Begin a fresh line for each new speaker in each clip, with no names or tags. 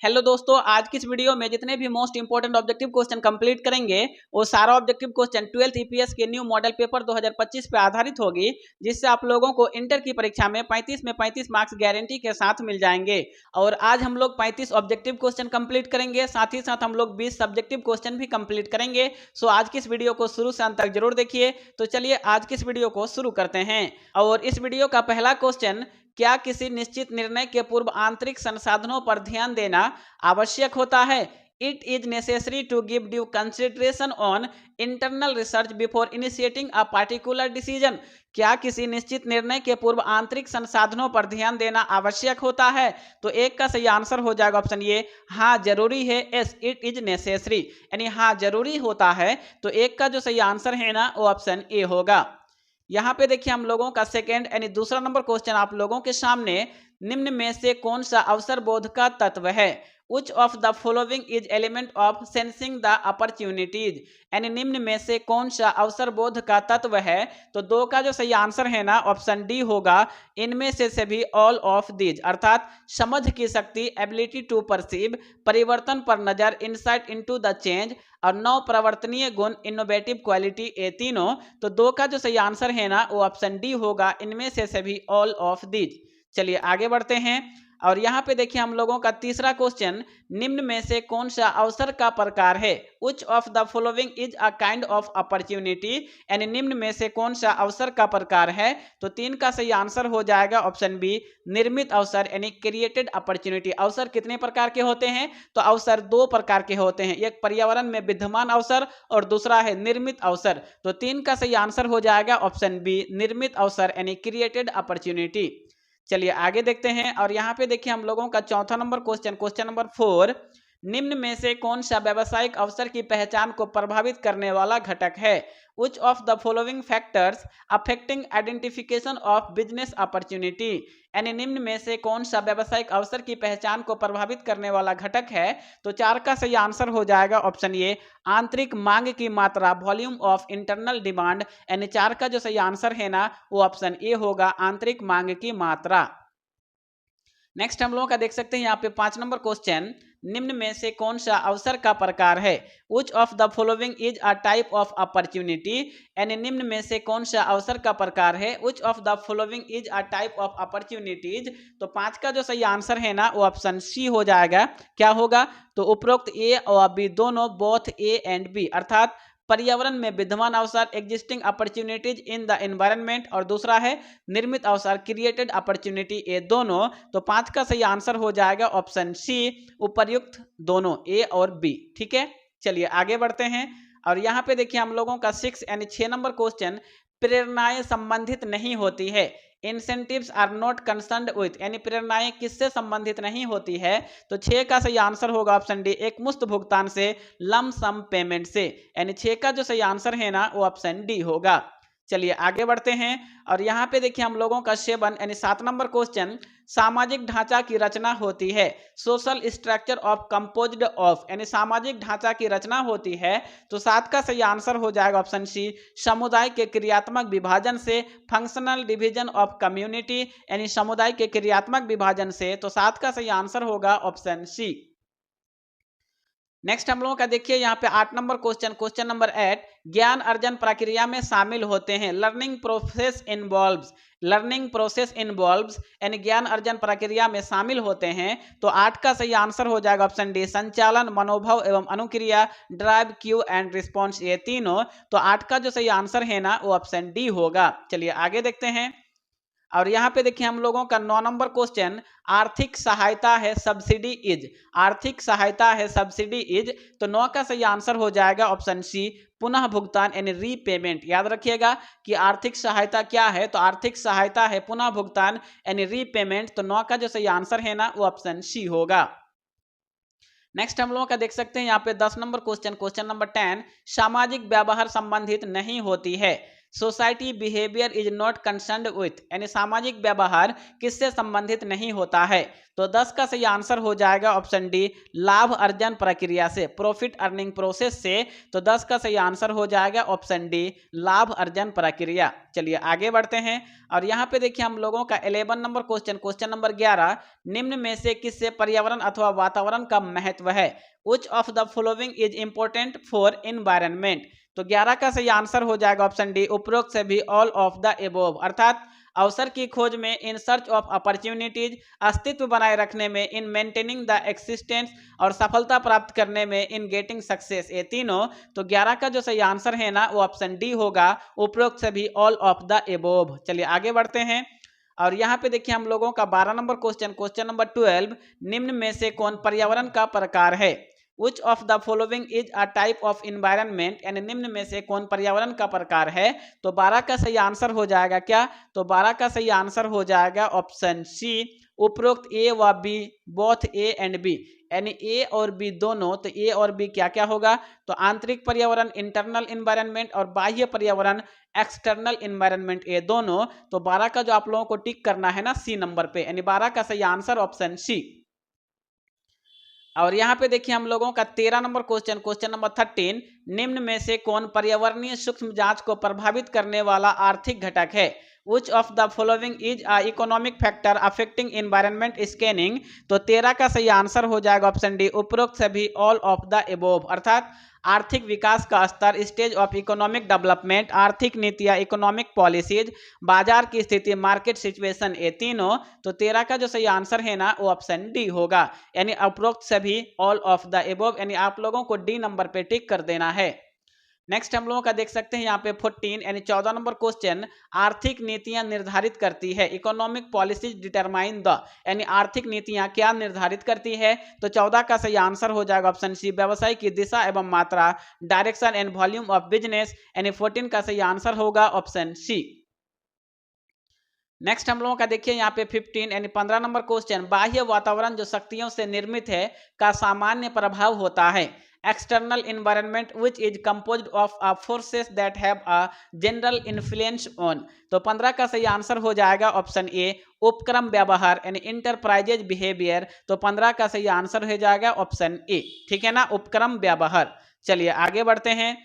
Hello दोस्तों, आज की इस वीडियो में जितने भी most important objective question complete करेंगे वो सारा ऑब्जेक्टिव क्वेश्चन 12th ईपीएस के न्यू मॉडल पेपर 2025 पे आधारित होगी, जिससे आप लोगों को इंटर की परीक्षा में 35 मार्क्स गारंटी के साथ मिल जाएंगे। और आज हम लोग 35 ऑब्जेक्टिव क्वेश्चन कंप्लीट करेंगे, साथ ही साथ हम लोग 20 सब्जेक्टिव क्वेश्चन भी कंप्लीट करेंगे। सो आज की इस वीडियो को शुरू से अंत तक जरूर देखिए। तो चलिए आज की इस वीडियो को शुरू करते हैं। और इस वीडियो का पहला क्वेश्चन, क्या किसी निश्चित निर्णय के पूर्व आंतरिक संसाधनों पर ध्यान देना आवश्यक होता है? It is necessary to give due consideration on internal research before initiating a particular decision. क्या किसी निश्चित निर्णय के पूर्व आंतरिक संसाधनों पर ध्यान देना आवश्यक होता है? तो एक का सही आंसर हो जाएगा ऑप्शन ए, हाँ जरूरी है। एस इट इज नेसेसरी, यानी हाँ जरूरी होता है। तो एक का जो सही आंसर है ना वो ऑप्शन ए होगा। यहाँ पे देखिए हम लोगों का सेकेंड यानी दूसरा नंबर क्वेश्चन आप लोगों के सामने, निम्न में से कौन सा अवसर बोध का तत्व है? Which of the following is element of sensing the opportunities? यानी निम्न में से कौन सा अवसर बोध का तत्व है? तो दो का जो सही आंसर है ना ऑप्शन डी होगा, इनमें से सभी, ऑल ऑफ दीज, अर्थात समझ की शक्ति, एबिलिटी टू परसीव, परिवर्तन पर नजर, इंसाइट इनटू द चेंज, और नौ प्रवर्तनीय गुण, इनोवेटिव क्वालिटी, ये तीनों। तो दो का जो सही आंसर है ना वो ऑप्शन डी होगा, इनमें से सभी, ऑल ऑफ दीज। चलिए आगे बढ़ते हैं। और यहाँ पे देखिए हम लोगों का तीसरा क्वेश्चन, निम्न में से कौन सा अवसर का प्रकार है? Which of the following is a kind of opportunity? यानी निम्न में से कौन सा अवसर का प्रकार है? तो तीन का सही आंसर हो जाएगा ऑप्शन बी, निर्मित अवसर, यानी क्रिएटेड अपॉर्चुनिटी। अवसर कितने प्रकार के होते हैं? तो अवसर दो प्रकार के होते हैं, एक पर्यावरण में विद्यमान अवसर और दूसरा है निर्मित अवसर। तो तीन का सही आंसर हो जाएगा ऑप्शन बी, निर्मित अवसर यानी क्रिएटेड अपॉर्चुनिटी। चलिए आगे देखते हैं। और यहाँ पे देखिए हम लोगों का चौथा नंबर क्वेश्चन, क्वेश्चन नंबर 4, निम्न में से कौन सा व्यावसायिक अवसर की पहचान को प्रभावित करने वाला घटक है? Which of the following factors affecting identification of business opportunity? यानी निम्न में से कौन सा व्यावसायिक अवसर की पहचान को प्रभावित करने वाला घटक है? तो चार का सही आंसर हो जाएगा ऑप्शन ए, आंतरिक मांग की मात्रा, वॉल्यूम ऑफ इंटरनल डिमांड। यानी चार का जो सही आंसर है ना वो ऑप्शन ए होगा, आंतरिक मांग की मात्रा। नेक्स्ट हम लोगों का देख सकते हैं यहाँ पे 5 नंबर क्वेश्चन, निम्न में से कौन सा अवसर का प्रकार है? Which of the following is a type of opportunity? यानी निम्न में से कौन सा अवसर का प्रकार है? Which of the following is a type of opportunities? तो 5 का जो सही आंसर है ना वो ऑप्शन सी हो जाएगा। क्या होगा? तो उपरोक्त ए और बी दोनों, बोथ ए एंड बी, अर्थात पर्यावरण में विद्यमान अवसर, existing opportunities in the environment, और दूसरा है निर्मित अवसर, क्रिएटेड अपॉर्चुनिटी, ये दोनों। तो 5 का सही आंसर हो जाएगा ऑप्शन सी, उपर्युक्त दोनों, ए और बी। ठीक है, चलिए आगे बढ़ते हैं। और यहाँ पे देखिए हम लोगों का 6 यानी 6 नंबर क्वेश्चन, प्रेरणाएं संबंधित नहीं होती है, incentives are not concerned with, यानी प्रेरणाएं किससे संबंधित नहीं होती है? तो 6 का सही आंसर होगा ऑप्शन डी, एक मुश्त भुगतान से, लम सम पेमेंट से। यानी 6 का जो सही आंसर है ना वो ऑप्शन डी होगा। चलिए आगे बढ़ते हैं। और यहाँ पे देखिए हम लोगों का 7 यानी 7 नंबर क्वेश्चन, सामाजिक ढांचा की रचना होती है, social structure of composed of, यानी सामाजिक ढांचा की रचना होती है। तो 7 का सही आंसर हो जाएगा ऑप्शन सी, समुदाय के क्रियात्मक विभाजन से, फंक्शनल डिवीजन ऑफ कम्युनिटी, यानी समुदाय के क्रियात्मक विभाजन से। तो 7 का सही आंसर होगा ऑप्शन सी। नेक्स्ट हम लोगों का देखिए यहाँ पे 8 नंबर क्वेश्चन, क्वेश्चन नंबर 8, ज्ञान अर्जन प्रक्रिया में शामिल होते हैं, learning process involves, learning process involves, यानी ज्ञान अर्जन प्रक्रिया में शामिल होते हैं। तो 8 का सही आंसर हो जाएगा ऑप्शन डी, संचालन, मनोभाव एवं अनुक्रिया, ड्राइव, क्यू एंड रिस्पॉन्स, ये तीनों। तो 8 का जो सही आंसर है ना वो ऑप्शन डी होगा। चलिए आगे देखते हैं। और यहाँ पे देखिए हम लोगों का 9 नंबर क्वेश्चन, आर्थिक सहायता है सब्सिडी इज, आर्थिक सहायता है सब्सिडी इज। तो 9 का सही आंसर हो जाएगा ऑप्शन सी, पुनः भुगतान यानी रीपेमेंट। याद रखिएगा कि आर्थिक सहायता क्या है? तो आर्थिक सहायता है पुनः भुगतान यानी रीपेमेंट। तो 9 का जो सही आंसर है ना वो ऑप्शन सी होगा। नेक्स्ट हम लोगों का देख सकते हैं यहाँ पे 10 नंबर क्वेश्चन, क्वेश्चन नंबर 10, सामाजिक व्यवहार संबंधित नहीं होती है, society behaviour is not concerned with, यानी सामाजिक व्यवहार किससे संबंधित नहीं होता है। तो 10 का सही आंसर हो जाएगा ऑप्शन डी, लाभ अर्जन प्रक्रिया से, प्रॉफिट अर्निंग प्रोसेस से। तो 10 का सही आंसर हो जाएगा ऑप्शन डी, लाभ अर्जन प्रक्रिया। चलिए आगे बढ़ते हैं और यहाँ पे देखिए हम लोगों का 11 नंबर क्वेश्चन नंबर 11, निम्न में से किससे पर्यावरण अथवा वातावरण का महत्व है। Which of the following is important for environment? तो 11 का सही आंसर हो जाएगा ऑप्शन डी, उपरोक्त से भी ऑल ऑफ द एबोव, अर्थात अवसर की खोज में, इन सर्च ऑफ अपॉर्चुनिटीज, अस्तित्व बनाए रखने में, इन मेंटेनिंग द एक्सिस्टेंस, और सफलता प्राप्त करने में, इन गेटिंग सक्सेस, ये तीनों। तो 11 का जो सही आंसर है ना वो ऑप्शन डी होगा, उपरोक्त से भी ऑल ऑफ द एबोव। चलिए आगे बढ़ते हैं और यहाँ पे देखिए हम लोगों का 12 नंबर क्वेश्चन नंबर 12, निम्न में से कौन पर्यावरण का प्रकार है। Which of the following is a type of environment, यानी निम्न में से कौन पर्यावरण का प्रकार है। तो 12 का सही आंसर हो जाएगा क्या, तो 12 का सही आंसर हो जाएगा ऑप्शन सी, उपरोक्त ए व B, both A and B, यानी ए और बी दोनों। तो ए और बी क्या क्या होगा, तो आंतरिक पर्यावरण इंटरनल इन्वायरमेंट और बाह्य पर्यावरण एक्सटर्नल इन्वायरमेंट, ये दोनों। तो 12 का जो आप लोगों को टिक करना है ना सी नंबर पे, यानी 12 का सही आंसर ऑप्शन सी। और यहाँ पे देखिए हम लोगों का 13 नंबर क्वेश्चन नंबर 13, निम्न में से कौन पर्यावरणीय सूक्ष्म जांच को प्रभावित करने वाला आर्थिक घटक है। Which of the following is a economic factor affecting environment scanning। तो 13 का सही आंसर हो जाएगा ऑप्शन डी, उपरोक्त सभी ऑल ऑफ द एबोव, अर्थात आर्थिक विकास का स्तर, स्टेज ऑफ इकोनॉमिक डेवलपमेंट, आर्थिक नीतियां, इकोनॉमिक पॉलिसीज, बाजार की स्थिति, मार्केट सिचुएशन, ये तीनों। तो 13 का जो सही आंसर है ना वो ऑप्शन डी होगा, यानी उपरोक्त सभी ऑल ऑफ द एबोव, यानी आप लोगों को डी नंबर पे टिक कर देना है। नेक्स्ट हम लोगों का देख सकते हैं यहाँ पे 14 यानी 14 नंबर क्वेश्चन, आर्थिक नीतियां निर्धारित करती है, इकोनॉमिक पॉलिसीज डिटरमाइन द, यानी आर्थिक नीतियां क्या निर्धारित करती है। तो 14 का सही आंसर हो जाएगा ऑप्शन सी, व्यवसाय की दिशा एवं मात्रा, direction and volume of business, यानी 14 का सही आंसर होगा ऑप्शन सी। नेक्स्ट हम लोगों का देखिए यहाँ पे 15 यानी 15 नंबर क्वेश्चन, बाह्य वातावरण जो शक्तियों से निर्मित है का सामान्य प्रभाव होता है। External environment which is composed of forces that have a general influence on. तो 15 का सही आंसर हो जाएगा ऑप्शन ए, उपक्रम व्यवहार, यानी इंटरप्राइजेज बिहेवियर। तो 15 का सही आंसर हो जाएगा ऑप्शन ए, ठीक है ना, उपक्रम व्यवहार। चलिए आगे बढ़ते हैं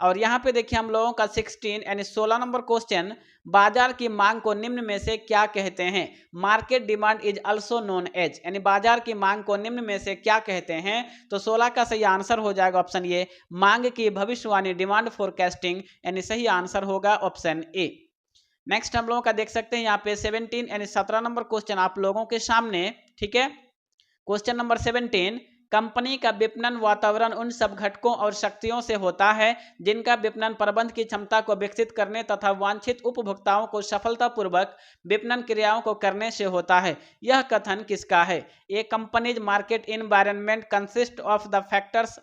और यहाँ पे देखिए हम लोगों का 16 यानी 16 नंबर क्वेश्चन, बाजार की मांग को निम्न में से क्या कहते हैं। Market demand is also known as, यानी बाजार की मांग को निम्न में से क्या कहते हैं। तो 16 का सही आंसर हो जाएगा ऑप्शन ए, मांग की भविष्यवाणी, डिमांड फोरकास्टिंग, यानी सही आंसर होगा ऑप्शन ए। नेक्स्ट हम लोगों का देख सकते हैं यहाँ पे 17 यानी 17 नंबर क्वेश्चन आप लोगों के सामने, ठीक है। क्वेश्चन नंबर 17, कंपनी का विपणन वातावरण उन सब घटकों और शक्तियों से होता है जिनका विपणन प्रबंध की क्षमता को विकसित करने तथा वांछित उपभोक्ताओं को सफलतापूर्वक विपणन क्रियाओं को करने से होता है। यह कथन किसका है। A company's market environment consist of the factors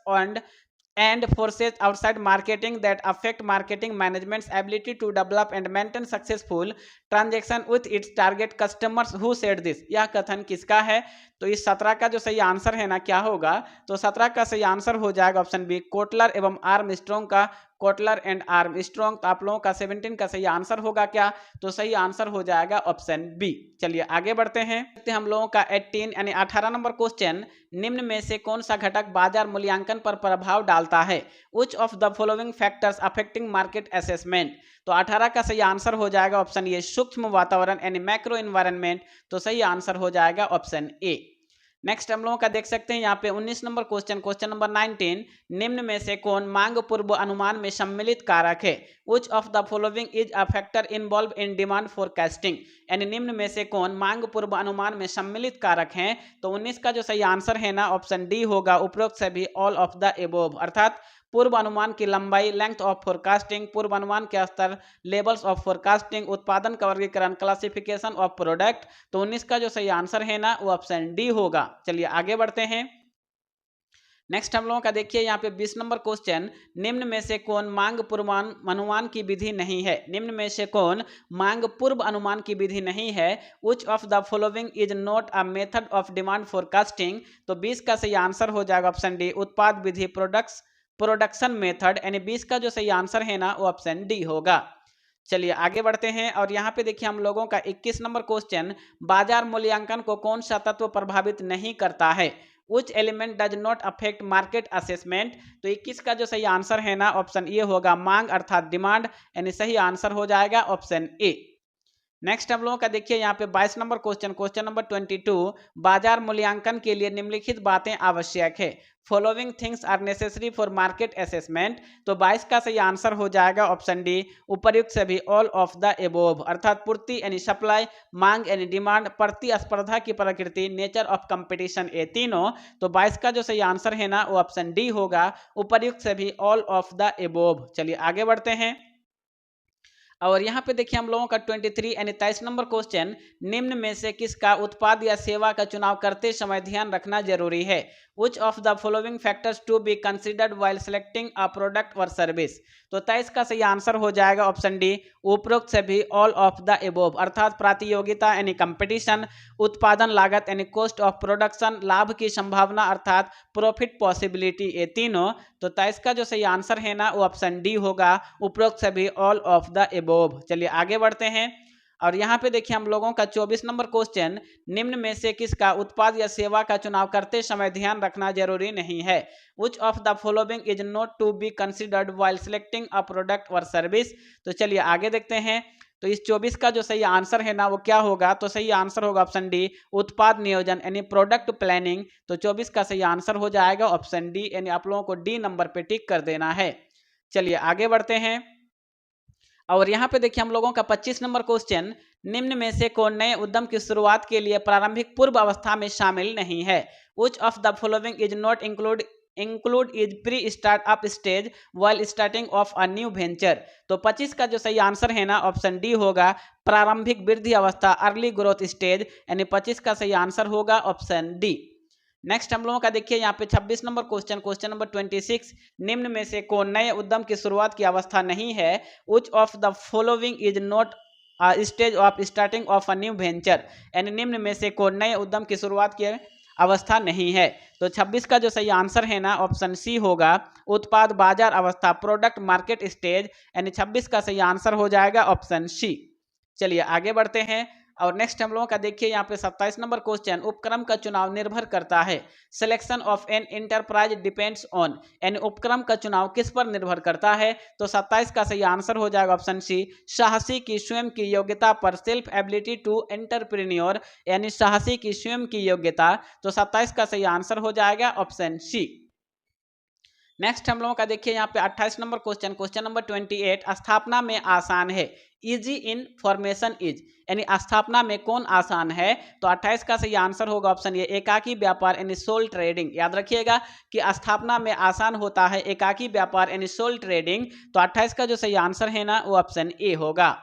and forces outside marketing that affect marketing management's ability to develop and maintain successful transaction with its target customers। who said this। यह कथन किसका है। तो इस 17 का जो सही आंसर है ना क्या होगा, तो 17 का सही आंसर हो जाएगा ऑप्शन बी, कोटलर एवं आर्मस्ट्रॉन्ग का, कोटलर एंड आर्मस्ट्रॉन्ग। तो आप लोगों का 17 का सही आंसर होगा क्या, तो सही आंसर हो जाएगा ऑप्शन बी। चलिए आगे बढ़ते हैं, हम लोगों का 18 यानी 18 नंबर क्वेश्चन, निम्न में से कौन सा घटक बाजार मूल्यांकन पर प्रभाव डालता है। Which of the following factors affecting market assessment। तो 18 का सही आंसर हो जाएगा ऑप्शन ए, सूक्ष्म वातावरण यानी मैक्रो एनवायरनमेंट। तो सही आंसर हो जाएगा ऑप्शन ए। नेक्स्ट हम लोगों का देख सकते हैं यहाँ पे 19 नंबर क्वेश्चन नंबर 19, निम्न में से कौन मांग पूर्व अनुमान में सम्मिलित कारक है। Which of the following is a factor involved in demand forecasting। यानी निम्न में से कौन मांग पूर्व अनुमान में सम्मिलित कारक हैं। तो 19 का जो सही आंसर है ना ऑप्शन डी होगा, उपरोक्त सभी ऑल ऑफ द एबोव, अर्थात पूर्व अनुमान की लंबाई, लेंथ ऑफ फोरकास्टिंग, पूर्व अनुमान के स्तर, लेवल्स ऑफ फोरकास्टिंग, उत्पादन का वर्गीकरण, क्लासिफिकेशन ऑफ प्रोडक्ट। तो 19 का जो सही आंसर है ना वो ऑप्शन डी होगा। चलिए आगे बढ़ते हैं। नेक्स्ट हम लोगों का देखिए यहाँ पे 20 नंबर क्वेश्चन, निम्न में से कौन मांग पूर्वानुमान की विधि नहीं है। निम्न में से कौन मांग पूर्व अनुमान की विधि नहीं है। Which of the following is not a method of demand forecasting। तो 20 का सही आंसर हो जाएगा ऑप्शन डी, उत्पाद विधि, प्रोडक्शन मेथड, यानी 20 का जो सही आंसर है ना वो ऑप्शन डी होगा। चलिए आगे बढ़ते हैं और यहाँ पे देखिए हम लोगों का 21 नंबर क्वेश्चन, बाजार मूल्यांकन को कौन सा तत्व प्रभावित नहीं करता है? Which element does not affect market assessment? तो 21 का जो सही आंसर है ना ऑप्शन ए होगा मांग अर्थात डिमांड, यानी सही आंसर हो जाएगा ऑप्शन ए। नेक्स्ट हम लोगों का देखिए यहाँ पे 22 नंबर क्वेश्चन, क्वेश्चन नंबर 22, बाजार मूल्यांकन के लिए निम्नलिखित बातें आवश्यक है। Following things are necessary for market assessment. तो 22 का सही आंसर हो जाएगा ऑप्शन डी, उपर्युक्त सभी, ऑल ऑफ द एबोव, अर्थात पूर्ति यानी सप्लाई, मांग यानी डिमांड, प्रतिस्पर्धा की प्रकृति, नेचर ऑफ कंपटीशन, ये तीनों। तो 22 का जो सही आंसर है ना वो ऑप्शन डी होगा, उपर्युक्त सभी, ऑल ऑफ द एबोव। चलिए आगे बढ़ते हैं और यहाँ पे देखिए हम लोगों का 23 यानी 23 नंबर क्वेश्चन, निम्न में से किसका उत्पाद या सेवा का चुनाव करते समय ध्यान रखना जरूरी है? Which of the following factors to be considered while selecting a product or service? तो 23 का सही आंसर हो जाएगा ऑप्शन डी, उपरोक्त सभी, ऑल ऑफ द एबोव, अर्थात प्रतियोगिता यानी कंपटीशन, उत्पादन लागत यानी कॉस्ट ऑफ प्रोडक्शन, लाभ की संभावना अर्थात प्रॉफिट पॉसिबिलिटी, ये तीनों। तो 23 का जो सही आंसर है ना वो ऑप्शन डी होगा, उपरोक्त सभी, ऑल ऑफ द एबोव। चलिए आगे बढ़ते हैं और यहाँ पे देखिए हम लोगों का 24 नंबर क्वेश्चन, निम्न में से किसका उत्पाद या सेवा का चुनाव करते समय ध्यान रखना जरूरी नहीं है? Which of the following is not to be considered while selecting a product or service? तो चलिए आगे देखते हैं। तो इस 24 का जो सही आंसर है ना वो क्या होगा? तो सही आंसर होगा ऑप्शन डी, उत्पाद नियोजन यानी प्रोडक्ट प्लानिंग। तो 24 का सही आंसर हो जाएगा ऑप्शन डी, यानी आप लोगों को डी नंबर पे टिक कर देना है। चलिए आगे बढ़ते हैं और यहाँ पे देखिए हम लोगों का 25 नंबर क्वेश्चन, निम्न में से कौन नए उद्यम की शुरुआत के लिए प्रारंभिक पूर्व अवस्था में शामिल नहीं है? Which of the following is not include is pre-startup stage while starting of a new venture? तो 25 का जो सही आंसर है ना ऑप्शन डी होगा, प्रारंभिक वृद्धि अवस्था, अर्ली ग्रोथ स्टेज, यानी 25 का सही आंसर होगा ऑप्शन डी। नेक्स्ट हम लोगों का देखिए यहाँ पे 26 नंबर क्वेश्चन, क्वेश्चन नंबर 26, निम्न में से कौन नए उद्यम की शुरुआत की अवस्था नहीं है? Which of the following is not a stage of starting of a new venture? यानी निम्न में से कौन नए उद्यम की शुरुआत की अवस्था नहीं है? तो 26 का जो सही आंसर है ना ऑप्शन सी होगा, उत्पाद बाजार अवस्था, प्रोडक्ट मार्केट स्टेज, यानी 26 का सही आंसर हो जाएगा ऑप्शन सी। चलिए आगे बढ़ते हैं और नेक्स्ट हम लोगों का देखिए यहाँ पे 27 नंबर क्वेश्चन, उपक्रम का चुनाव निर्भर करता है। Selection of an enterprise depends on, यानी उपक्रम का चुनाव किस पर निर्भर करता है? तो 27 का सही आंसर हो जाएगा ऑप्शन सी, साहसी की स्वयं की योग्यता पर, सेल्फ एबिलिटी टू एंटरप्रेन्योर, यानी साहसी की स्वयं की योग्यता। तो 27 का सही आंसर हो जाएगा ऑप्शन सी। नेक्स्ट हम लोगों का देखिए यहाँ पे 28 नंबर क्वेश्चन, क्वेश्चन नंबर 28, स्थापना में आसान है, इजी इन फॉर्मेशन इज, यानी स्थापना में कौन आसान है? तो 28 का सही आंसर होगा ऑप्शन ए, एकाकी व्यापार यानी सोल ट्रेडिंग। याद रखिएगा कि स्थापना में आसान होता है एकाकी व्यापार यानी सोल ट्रेडिंग। तो 28 का जो सही आंसर है ना वो ऑप्शन ए होगा।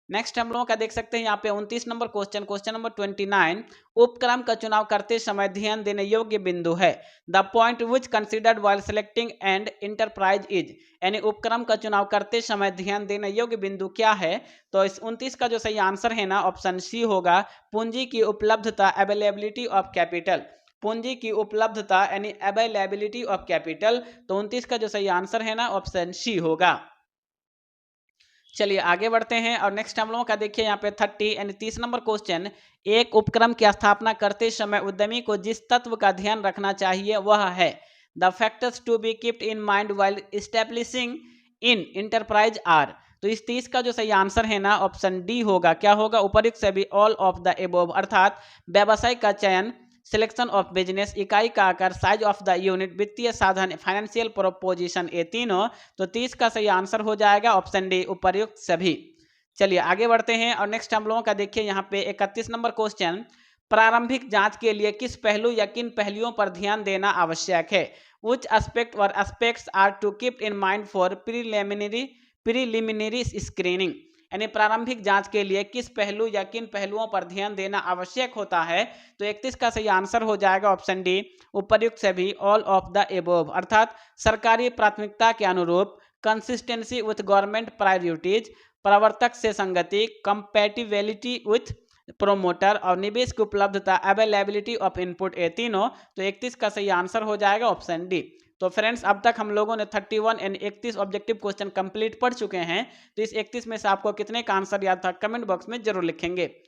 नेक्स्ट हम लोगों का देख सकते हैं यहाँ पे 29 नंबर क्वेश्चन, क्वेश्चन नंबर 29, उपक्रम का चुनाव करते समय ध्यान देने योग्य बिंदु है। The point which considered while selecting and enterprise is, यानी उपक्रम का चुनाव करते समय ध्यान देने योग्य बिंदु क्या है? तो इस 29 का जो सही आंसर है ना ऑप्शन सी होगा, पूंजी की उपलब्धता, अवेलेबिलिटी ऑफ कैपिटल। पूंजी की उपलब्धता यानी अवेलेबिलिटी ऑफ कैपिटल। तो 29 का जो सही आंसर है ना ऑप्शन सी होगा। चलिए आगे बढ़ते हैं और नेक्स्ट हम लोगों का देखिए यहाँ पे 30 यानी 30 नंबर क्वेश्चन, एक उपक्रम की स्थापना करते समय उद्यमी को जिस तत्व का ध्यान रखना चाहिए वह है, the factors to be keeped in mind while establishing in enterprise are. तो इस 30 का जो सही आंसर है ना ऑप्शन डी होगा, क्या होगा? उपर्युक्त सभी, ऑल ऑफ द एबोव, अर्थात व्यवसाय का चयन, सिलेक्शन ऑफ बिजनेस, इकाई का आकार, साइज ऑफ द यूनिट, वित्तीय साधन, फाइनेंशियल प्रोपोजिशन, ये तीनों। तो 30 का सही आंसर हो जाएगा ऑप्शन डी, उपर्युक्त सभी। चलिए आगे बढ़ते हैं और नेक्स्ट हम लोगों का देखिए यहाँ पे 31 नंबर क्वेश्चन, प्रारंभिक जांच के लिए किस पहलू या किन पहलुओं पर ध्यान देना आवश्यक है? Which aspect or aspects are to keep in mind for preliminary screening, यानी प्रारंभिक जांच के लिए किस पहलू या किन पहलुओं पर ध्यान देना आवश्यक होता है? तो 31 का सही आंसर हो जाएगा ऑप्शन डी, उपर्युक्त सभी, ऑल ऑफ द एबोव, अर्थात सरकारी प्राथमिकता के अनुरूप, कंसिस्टेंसी विथ गवर्नमेंट प्रायोरिटीज, प्रवर्तक से संगति, कंपैटिबिलिटी विथ प्रोमोटर और निवेश की उपलब्धता, अवेलेबिलिटी ऑफ इनपुट, ये तीनों। तो 31 का सही आंसर हो जाएगा ऑप्शन डी। तो फ्रेंड्स अब तक हम लोगों ने 31 यानी 31 ऑब्जेक्टिव क्वेश्चन कंप्लीट पढ़ चुके हैं। तो इस 31 में से आपको कितने का आंसर याद था कमेंट बॉक्स में जरूर लिखेंगे।